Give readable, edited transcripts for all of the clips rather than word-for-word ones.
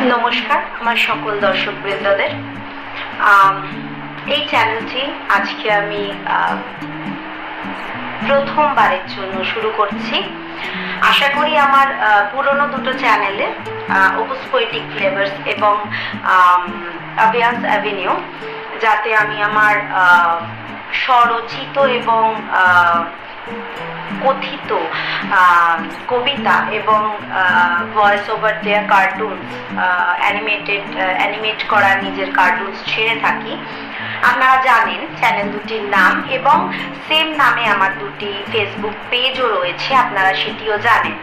নমস্কার আমার সকল দর্শক বৃন্দদের। এই চ্যানেলটি আজকে আমি প্রথমবারের জন্য শুরু করছি। আশা করি আমার পুরনো দুটো চ্যানেলে ওপুস পোয়েটিক ফ্লেভার্স এবং আভিয়ান্স অ্যাভিনিউ, যাতে আমি আমার স্বরচিত এবং কথিত কবিতা এবং ভয়েস ওভার দেয়া কার্টুনস, অ্যানিমেট করা নিজের কার্টুনস ছেড়ে থাকি। আপনারা জানেন চ্যানেল দুটির নাম, এবং সেম নামে আমার দুটি ফেসবুক পেজও রয়েছে, আপনারা সেটিও জানেন।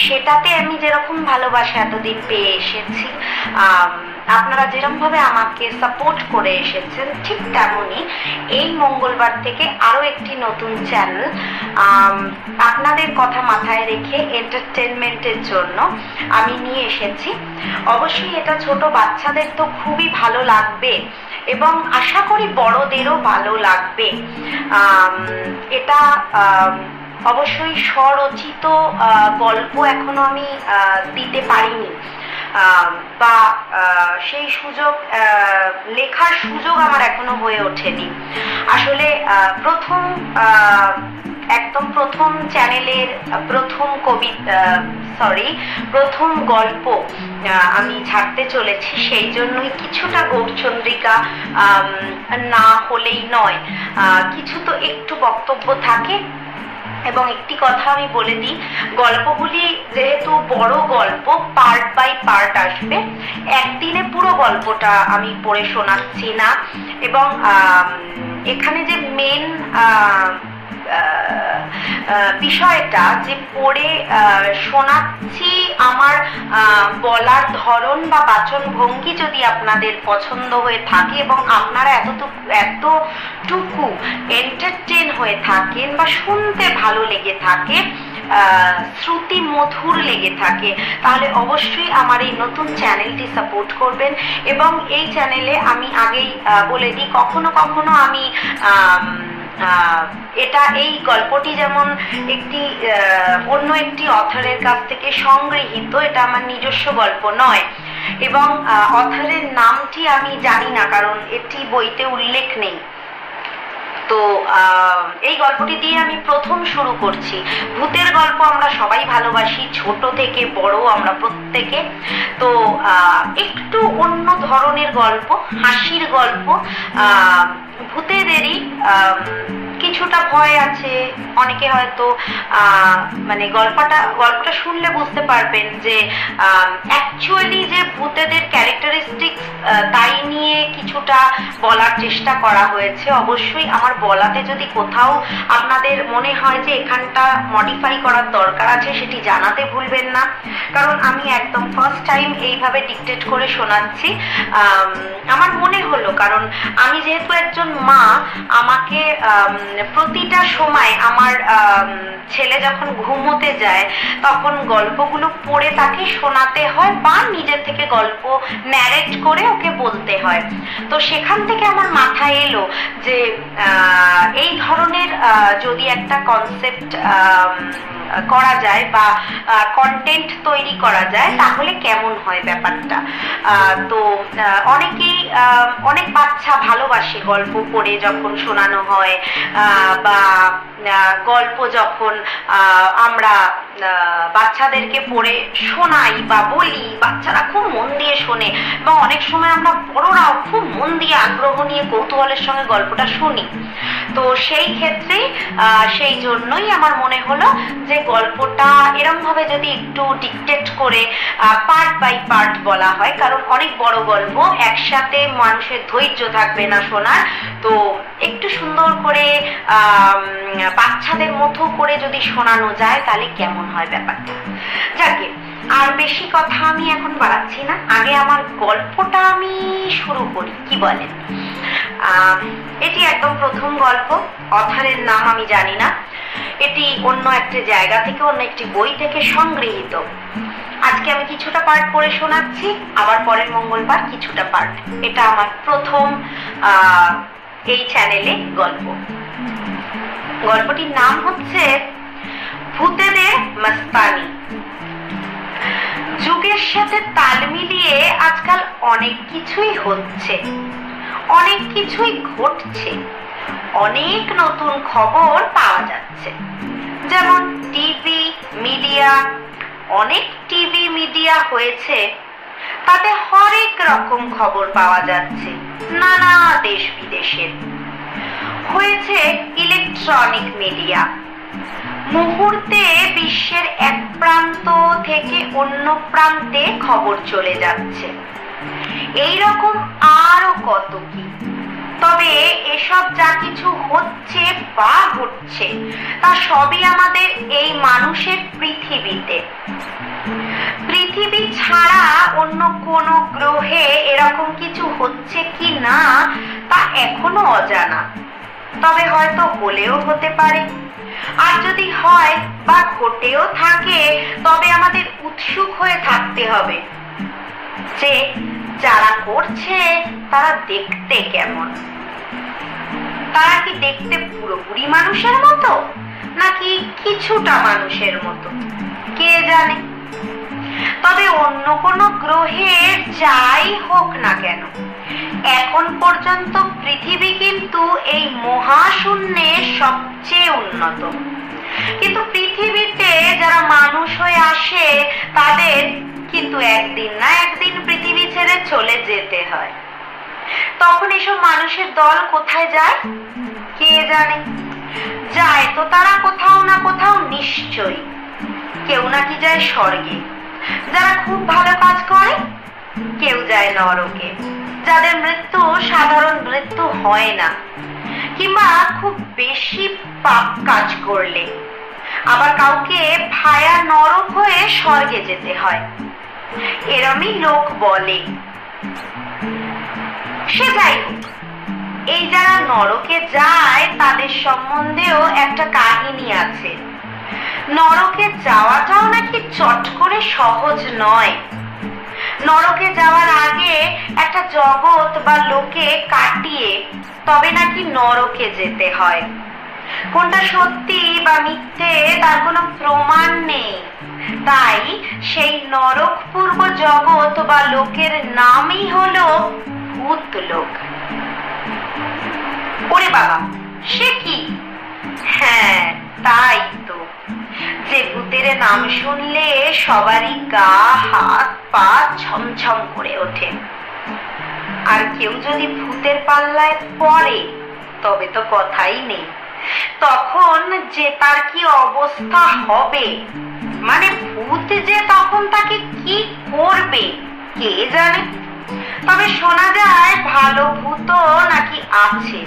সেটাতে আমি যেরকম ভালোবাসা এতদিন পেয়ে এসেছি, আপনারা যেরকমভাবে আমাকে সাপোর্ট করে এসেছেন, ঠিক তেমনই এই মঙ্গলবার থেকে আরও একটি নতুন চ্যানেল আপনাদের কথা মাথায় রেখে এন্টারটেনমেন্টের জন্য আমি নিয়ে এসেছি। অবশ্যই এটা ছোট বাচ্চাদের তো খুবই ভালো লাগবে এবং আশা করি বড়দেরও ভালো লাগবে। এটা অবশ্যই স্বরচিত গল্প এখনো আমি দিতে পারিনি, বা সেই সুযোগ, লেখার সুযোগ আমার এখনো হয়ে ওঠেনি। আসলে একদম প্রথম চ্যানেলের প্রথম গল্প আমি ছাড়তে চলেছি, সেই জন্যই কিছুটা গৌরচন্দ্রিকা না হলেই নয়, কিছু তো একটু বক্তব্য থাকে। এবং একটি কথা আমি বলে দিই, গল্পগুলি যেহেতু বড় গল্প, পার্ট বাই পার্ট আসবে, একদিনে পুরো গল্পটা আমি পড়ে শোনাচ্ছি না। এবং এখানে যে মেন বিষয়টা যে পড়ে শোনাচ্ছি, আমার বলার ধরন বা বাচন ভঙ্গি যদি আপনাদের পছন্দ হয়ে থাকে এবং আপনারা এতটুকু এন্টারটেন হয়ে থাকেন বা শুনতে ভালো লেগে থাকে, শ্রুতি মধুর লেগে থাকে, তাহলে অবশ্যই আমার এই নতুন চ্যানেলটি সাপোর্ট করবেন। এবং এই চ্যানেলে আমি আগেই বলে দিই, কখনো কখনো আমি এই গল্পটি যেমন অন্য একটি অথরের কাছ থেকে সংগৃহীত, এটা আমার নিজস্ব গল্প নয়, এবং অথরের নামটি আমি জানি না, কারণ এটি বইতে উল্লেখ নেই। তো এই গল্পটি দিয়ে আমি প্রথম শুরু করছি। ভূতের গল্প আমরা সবাই ভালোবাসি, ছোট থেকে বড় আমরা প্রত্যেকে। তো একটু অন্য ধরনের গল্প, হাসির গল্প, ভূতেদেরই কিছুটা ভয় আছে। অনেকে হয়তো মানে গল্পটা শুনলে বুঝতে পারবেন যে অ্যাকচুয়ালি যে ভূতেদের ক্যারেক্টারিস্টিক্স, তাই নিয়ে কিছুটা বলার চেষ্টা করা হয়েছে। অবশ্যই আমার বলাতে যদি কোথাও আপনাদের মনে হয় যে এখানটা মডিফাই করার দরকার আছে, সেটি জানাতে ভুলবেন না, কারণ আমি একদম ফার্স্ট টাইম এইভাবে ডিকটেট করে শোনাচ্ছি। আমার মনে হলো, কারণ আমি যেহেতু একজন মা, আমাকে প্রতিটা সময় আমার ছেলে যখন ঘুমোতে যায় তখন গল্পগুলো পড়ে তাকে শোনাতে হয়, বা নিজের থেকে গল্প ন্যারেট করে ওকে বলতে হয়। তো সেখান থেকে আমার মাথায় এলো যে এই ধরনের যদি একটা কনসেপ্ট করা যায় বা কন্টেন্ট তৈরি করা যায়, তাহলে কেমন হয় ব্যাপারটা। তো অনেক বাচ্চা ভালোবাসে গল্প পড়ে যখন শোনানো হয়, বা গল্প যখন আমরা বাচ্চাদেরকে পড়ে শোনাই বা বলি, বাচ্চারা খুব মন দিয়ে শোনে, এবং অনেক সময় আমরা বড়রাও খুব মন দিয়ে আগ্রহ নিয়ে কৌতূহলের সঙ্গে গল্পটা শুনি। তো সেই ক্ষেত্রে সেই জন্যই আমার মনে হলো যে গল্পটা এরম ভাবে যদি একটু ডিকটেট করে পার্ট বাই পার্ট বলা হয়, কারণ অনেক বড় গল্প একসাথে মানুষের ধৈর্য থাকবে না শোনার। তো একটু সুন্দর করে বাচ্চাদের মতো করে যদি শোনানো যায়, তাহলে কেমন হয় ব্যাপারটা। যাকে আর বেশি কথা আমি এখন বাড়াচ্ছি না, আগে আমার গল্পটা আমি শুরু করি, কি বলেন? এটি একদম প্রথম গল্প, অথরের নাম আমি জানি না, এটি অন্য একটা জায়গা থেকে, অন্য একটি বই থেকে সংগৃহীত। আজকে আমি কিছুটা পার্ট পড়ে শোনাচ্ছি, আবার পরের মঙ্গলবার কিছুটা পার্ট। এটা আমার প্রথম এই চ্যানেলে গল্প। গল্পটির নাম হচ্ছে ভূতেদের মস্তানি। যুগের সাথে তাল মিলিয়ে আজকাল অনেক কিছুই হচ্ছে, অনেক কিছুই ঘটছে, অনেক নতুন খবর পাওয়া যাচ্ছে। যেমন টিভি মিডিয়া, অনেক টিভি মিডিয়া হয়েছে, তাতে হরেক রকম খবর পাওয়া যাচ্ছে নানা দেশ বিদেশের। হয়েছে ইলেকট্রনিক মিডিয়া, মুহূর্তে বিশ্বের এক প্রান্ত থেকে অন্য প্রান্তে খবর চলে যাচ্ছে। এই রকম আরো কত কি। তবে এসব যা কিছু হচ্ছে বা ঘটছে তা সবই আমাদের এই মানুষের পৃথিবীতে। পৃথিবী ছাড়া অন্য কোনো গ্রহে এরকম কিছু হচ্ছে কি না তা এখনো অজানা। তবে হয়তো হলেও হতে পারে, আর যদি হয় বা ঘটেও থাকে তবে আমাদের উৎসুক হয়ে থাকতে হবে যে যারা করছে তারা দেখতে কেমন। তারা কি দেখতে পুরোপুরি মানুষের মতো নাকি কিছুটা মানুষের মতো কে জানে। তবে অন্য কোনো গ্রহে যাই হোক না কেন, এখন পর্যন্ত পৃথিবী কিন্তু এই মহাশূন্যে সবচেয়ে উন্নত। কিন্তু পৃথিবীতে যারা মানুষ হয়ে আসে তাদের কিন্তু একদিন না একদিন পৃথিবী ছেড়ে চলে যেতে হয়। তখন এসব মানুষের দল কোথায় যায় কে জানে। যায় তো তারা কোথাও না কোথাও নিশ্চয়ই। কেউ নাকি যায় স্বর্গে যারা খুব ভালো কাজ করে, কেউ যায় নরকে যাদের মৃত্যু সাধারণ মৃত্যু হয় না, কিংবা খুব বেশি পাপ কাজ করলে। আবার কাউকে ভায়া নরক হয়ে স্বর্গে যেতে হয়, এরমই লোক বলে। সে যাই হোক, এই যারা নরকে যায় তাদের সম্বন্ধেও একটা কাহিনী আছে। নরকে যাওয়াটাও নাকি চট করে সহজ নয়। নরকে যাওয়ার আগে একটা জগৎ বা লোকে কাটিয়ে তবে নাকি নরকে যেতে হয়। কোনটা সত্যি বা মিথ্যে তার কোনো প্রমাণ নেই, তাই সেই নরক পূর্ব জগৎ বা লোকের নামই হলো ভূত লোক। ওরে বাবা, সে কি? হ্যাঁ তাই তো, যে ভূতের নাম শুনলে সবারই গা হাত পা ছমছম করে ওঠে। আর কেউ যদি ভূতের পাল্লায় পড়ে তবে তো কথাই নেই। তখন যে তার কি অবস্থা হবে, মানে ভূত যে তখন তাকে কি করবে কে জানে। তবে শোনা যায় ভালো ভূতও নাকি আছে।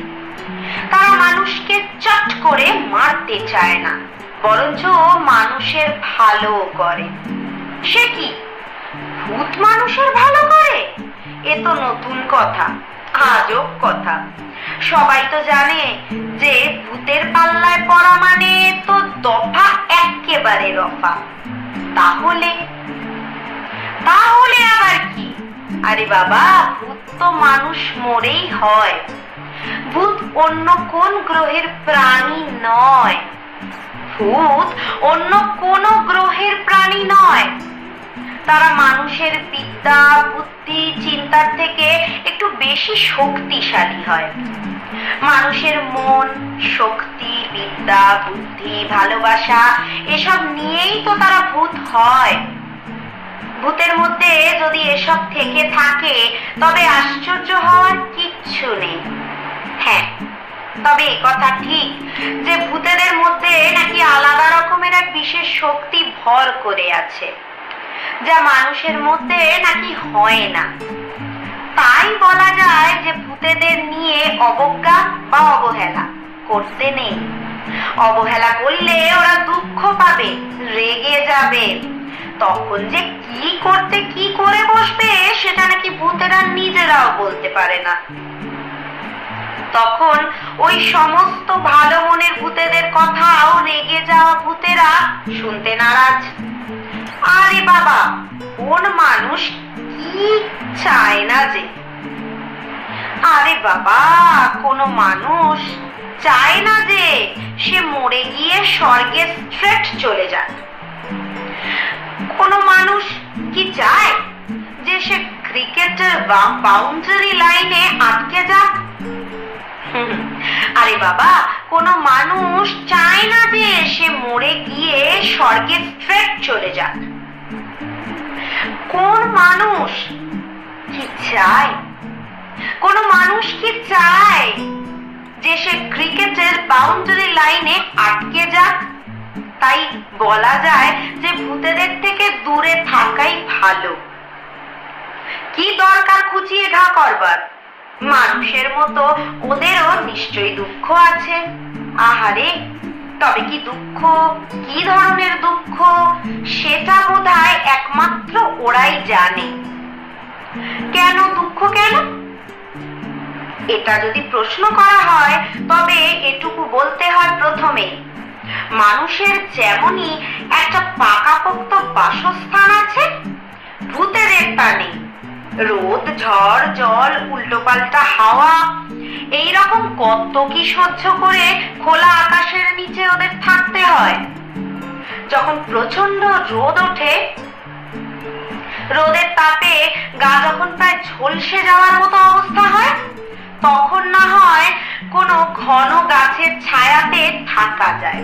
তারা মানুষকে চট করে মারতে চায় না, বরঞ্চ মানুষের ভালো করে। সে কি, ভূত মানুষের ভালো করে? এ তো নতুন কথা, আজব কথা। সবাই তো জানে যে ভূতের পাল্লায় পড়া মানে তো দফা একেবারে রফা। তাহলে তাহলে আবার কি? আরে বাবা, ভূত তো মানুষ মরেই হয়। ভূত অন্য কোন গ্রহের প্রাণী নয়। ভূত অন্য কোন গ্রহের প্রাণী নয়। তারা মানুষের বিদ্যা বুদ্ধি চিন্তার থেকে একটু বেশি শক্তিশালী হয়। মানুষের মন শক্তি বিদ্যা বুদ্ধি ভালোবাসা এসব নিয়েই তো তারা ভূত হয়। ভূতের মধ্যে যদি এসব থেকে থাকে তবে আশ্চর্য হওয়ার কিচ্ছু নেই। হ্যাঁ, তবে কথা ঠিক যে ভূতেদের মধ্যে নাকি আলাদা রকমের এক বিশেষ শক্তি ভর করে আছে, যা মানুষের মধ্যে নাকি হয় না। তাই বলা যায় যে ভূতেদের নিয়ে অবজ্ঞা বা অবহেলা করতে নেই। অবহেলা করলে ওরা দুঃখ পাবে, রেগে যাবে। তখন যে কি করতে কি করে বসবে সেটা নাকি ভূতেরা নিজেরাও বলতে পারে না। তখন ওই সমস্ত ভালো মনের ভূতেদের কথাও রেগে যাওয়া ভূতেরা শুনতে নারাজ। আরে বাবা, কোন মানুষ কি চায় না যে? আরে বাবা, কোন মানুষ চায় না যে সে মরে গিয়ে স্বর্গে স্ট্রেট চলে যাক। কোন মানুষ কি চায় যে সে ক্রিকেটের বাউন্ডারি লাইনে আটকে যাক? আরে বাবা, কোনো মানুষ চায় না যে সে মরে গিয়ে স্বর্গে স্ট্রেট চলে যাক। কোন মানুষ কি চায়? কোন মানুষ কি চায় যে সে ক্রিকেটের বাউন্ডারি লাইনে আটকে যাক? তাই বলা যায় যে ভূতেদের থেকে দূরে থাকাই ভালো। কি দরকার খুঁচিয়ে ঘা করবার? মানুষের মতো ওদেরও নিশ্চয়ই দুঃখ আছে। আহারে, তবে কি দুঃখ, কি ধরনের দুঃখ, সেটা বোধহয় একমাত্র ওরাই জানে। কেন দুঃখ, কেন? এটা যদি প্রশ্ন করা হয় তবে এটুকু বলতে হয় প্রথমে, মানুষের যেমনই একটা পাকাপোক্ত বাসস্থান আছে, ভূতেদের তা নেই। রোদ, ঝড়, জল, উল্টোপাল্টা হাওয়া, এইরকম কত কি সহ্য করে খোলা আকাশের নিচে ওদের থাকতে হয়। যখন প্রচন্ড রোদ ওঠে, রোদের তাপে গা যখন প্রায় ঝলসে যাওয়ার মতো অবস্থা হয়, তখন না হয় কোনো ঘন গাছের ছায়াতে থাকা যায়।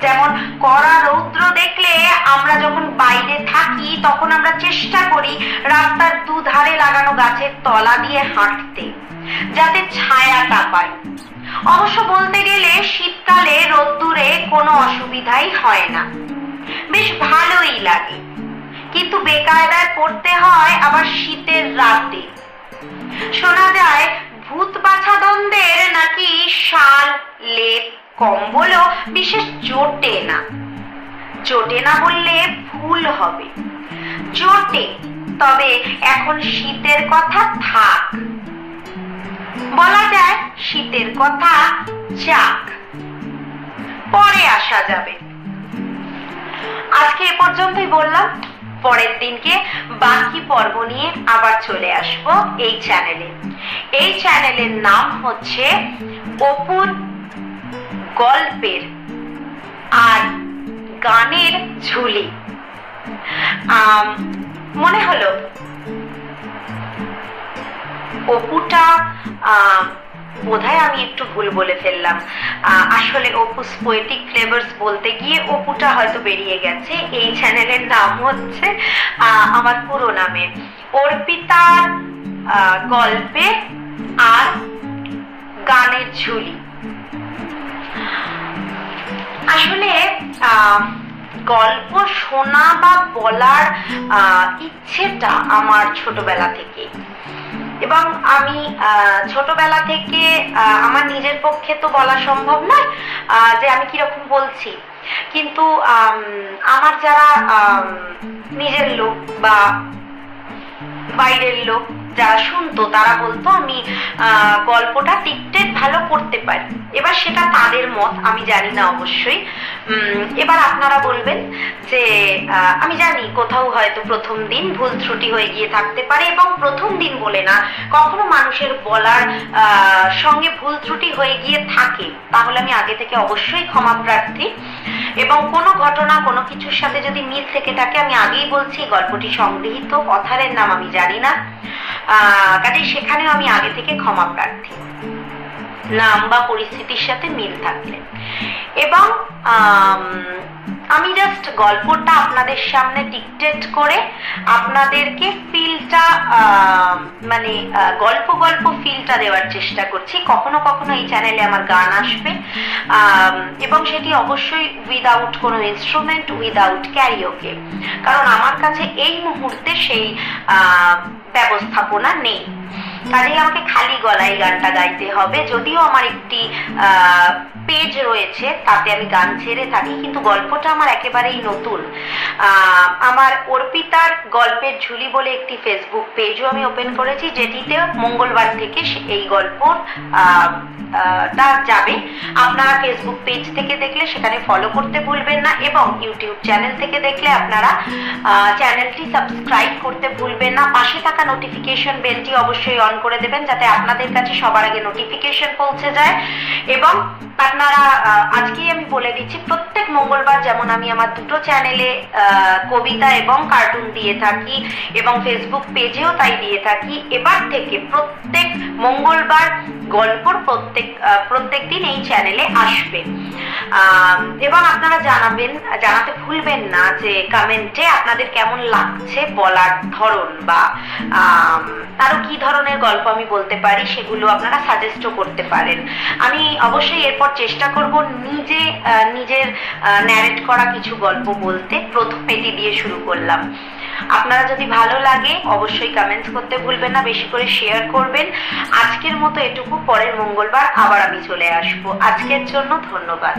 যেমন কড়া রৌদ্র দেখলে আমরা যখন বাইরে থাকি তখন আমরা চেষ্টা করি রাস্তার দুধারে লাগানো গাছের তলা দিয়ে হাঁটতে, যাতে ছায়াটা পাই। অবশ্য বলতে গেলে শীতকালে রোদ্দুরে কোনো অসুবিধাই হয় না, বেশ ভালোই লাগে। কিন্তু বেকায়দায় পড়তে হয় আবার শীতের রাতে। শোনা যায় ভূত বাছাধনদের নাকি শাল, লেপ, কম্বলও বিশেষ জোটে না। জোটে না বললে ভুল হবে, জোটে। তবে এখন শীতের কথা থাক, বলা যায় শীতের কথা যাক, পরে আসা যাবে। আজকে এ পর্যন্তই বললাম। পরের দিনকে বাকি পর্ব নিয়ে আবার চলে আসব এই চ্যানেলে। এই চ্যানেলের নাম হচ্ছে অপুর গল্পের আর গানের ঝুলি। মনে হলো অপুটা বোধহয় আমি একটু ভুল বলে ফেললাম। আসলে অপুস পোয়েটিক ফ্লেভার্স বলতে গিয়ে অপুটা হয়তো বেরিয়ে গেছে। এই চ্যানেলের নাম হচ্ছে আমার পুরো নামে, অর্পিতার গল্পে আর গানের ঝুলি। আসলে গল্প শোনা বা বলার ইচ্ছেটা আমার ছোটবেলা থেকে, এবং আমি ছোটবেলা থেকে আমার নিজের পক্ষে তো বলা সম্ভব নয় যে আমি কিরকম বলছি, কিন্তু আমার যারা নিজের লোক বা বাইরের লোক যারা শুনতো তারা বলতো আমি গল্পটা ডিকটেট ভালো করতে পারি। এবার সেটা তাদের মত, আমি জানি না অবশ্যই। এবার আপনারা বলবেন যে আমি জানি কোথাও হয়তো প্রথম দিন ভুল ত্রুটি হয়ে গিয়ে থাকতে পারে, এবং প্রথম দিন বলে না, কখনো মানুষের বলার সঙ্গে ভুল ত্রুটি হয়ে গিয়ে থাকে, তাহলে আমি আগে থেকে অবশ্যই ক্ষমা প্রার্থী। এবং কোনো ঘটনা কোনো কিছুর সাথে যদি মিল থেকে থাকে, আমি আগেই বলছি গল্পটি সংগৃহীত, অথারের নাম আমি জানি না, কাজেই সেখানেও আমি আগে থেকে ক্ষমা প্রার্থী, নাম বা পরিস্থিতির সাথে মিল থাকলে। এবং আমি জাস্ট গল্পটা আপনাদের সামনে ডিকটেট করে আপনাদেরকে ফিলটা মানে গল্প গল্প ফিলটা দেওয়ার চেষ্টা করছি। কখনো কখনো এই চ্যানেলে আমার গান আসবে, এবং সেটি অবশ্যই উইদাউট কোনো ইনস্ট্রুমেন্ট, উইদাউট ক্যারিওকে, কারণ আমার কাছে এই মুহূর্তে সেই ব্যবস্থাপনা নেই। কাজেই আমাকে খালি গলায় গানটা গাইতে হবে। যদিও আমার একটি পেজ রয়েছে, তাতে আমি গান ছেড়ে থাকি, কিন্তু গল্পটা আমার একেবারেই নতুন। আমার অর্পিতার গল্পের ঝুলি বলে একটি ফেসবুক পেজও আমি ওপেন করেছি, যেটিতে মঙ্গলবার থেকে এই গল্প টা যাবে। আপনারা ফেসবুক পেজ থেকে দেখলে সেখানে ফলো করতে ভুলবেন না, এবং ইউটিউব চ্যানেল থেকে দেখলে আপনারা চ্যানেলটি সাবস্ক্রাইব করতে ভুলবেন না। পাশে থাকা নোটিফিকেশন বেলটি অবশ্যই অন করে দেবেন যাতে আপনাদের কাছে সবার আগে নোটিফিকেশন পৌঁছে যায়। এবং আপনারা আজকেই আমি বলে দিচ্ছি, প্রত্যেক মঙ্গলবার যেমন আমি আমার দুটো চ্যানেলে কবিতা এবং কার্টুন দিয়ে থাকি এবং ফেসবুক পেজেও তাই দিয়ে থাকি, এবার থেকে প্রত্যেক মঙ্গলবার গল্পর প্রত্যেক দিন এই চ্যানেলে আসবে। এবং আপনারা জানাতে ভুলবেন না যে কমেন্টে আপনাদের কেমন লাগছে বলার ধরন, বা আরো কি ধরনের গল্প আমি বলতে পারি সেগুলো আপনারা সাজেস্টও করতে পারেন। আমি অবশ্যই এরপর চেষ্টা করব নিজের ন্যারেট করা কিছু গল্প বলতে। প্রথম এটি দিয়ে শুরু করলাম। আপনারা যদি ভালো লাগে অবশ্যই কমেন্টস করতে ভুলবেন না, বেশি করে শেয়ার করবেন। আজকের মতো এটুকু, পরের মঙ্গলবার আবার আমি চলে আসবো। আজকের জন্য ধন্যবাদ।